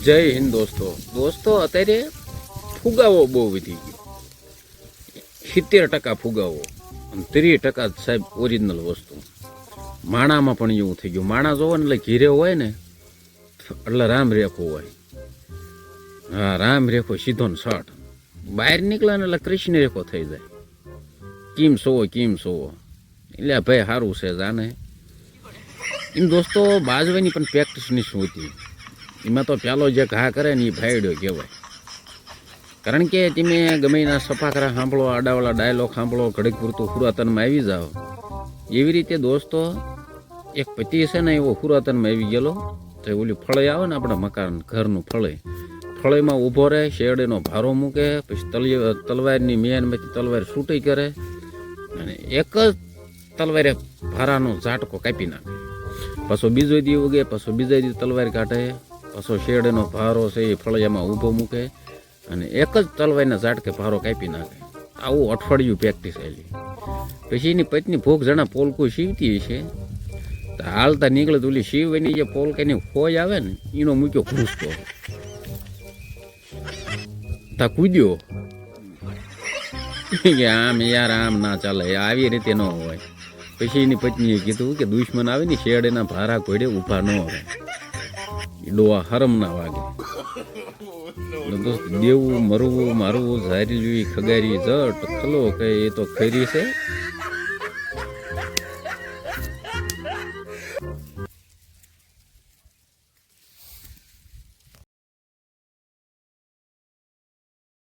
જય હિન્દ દોસ્તો અત્યારે ફુગાવો બહુ વધી ગયો 70% ફુગાવો અને 30% સાહેબ ઓરિજિનલ વસ્તુ માણામાં પણ એવું થઈ ગયું માણા જોવો ને એટલે ઘીરે હોય ને એટલે રામ રેખો હોય હા રામ રેખો સીધો ને શર્ટ બહાર નીકળે ને એટલે કૃષ્ણ રેખો થઈ જાય કેમ સોવો એટલે ભાઈ સારું છે જાને એમ દોસ્તો બાજવાની પણ પ્રેક્ટિસ નહીં શું હતી એમાં તો પેલો જે ઘા કરે ને એ ભાઈડ્યો કહેવાય કારણ કે તમે ગમે એના સફાકરા સાંભળો આડાવાળા ડાયલોગ સાંભળો ઘડીક પૂરતું પુરાતનમાં આવી જાઓ એવી રીતે દોસ્તો એક પતિ છે ને એવો પુરાતનમાં આવી ગયેલો તો ઓલી ફળે આવે ને આપણા મકાન ઘરનું ફળેમાં ઊભો રહે શેરડીનો ભારો મૂકે પછી તલવારની મેનમાંથી તલવાર છૂટી કરે અને એક જ તલવારે ભારાનો ઝાટકો કાપી નાખે પાછો બીજો દી ઉગે પાછો બીજા દી તલવાર કાઢે પાછો શેરડીનો ભારો છે એ ફળિયામાં ઊભો મૂકે અને એક જ તલવારના ઝાટકે ભારો કાપી નાખે આવું અઠવાડિયું પ્રેક્ટિસ આવેલી પછી એની પત્ની ભોગ જણા પોલકું સીવતી છે તો હાલતા નીકળે તો ઓલી સીવવાની જે પોલકાની ફોજ આવે ને એનો મૂક્યો ઘૂસતો તા કૂદ્યો કે આમ યાર આમ ના ચાલે આવી રીતે ન હોય પછી એની પત્નીએ કીધું કે દુશ્મન આવે ને શેરડીના ભારા કોઈડે ઊભા ન આવે ડોવા હરમ ના વાગે દેવું મરવું મારવું ઝારી જોઈ ખગારી જટ ખલો કે એ તો ખરી છે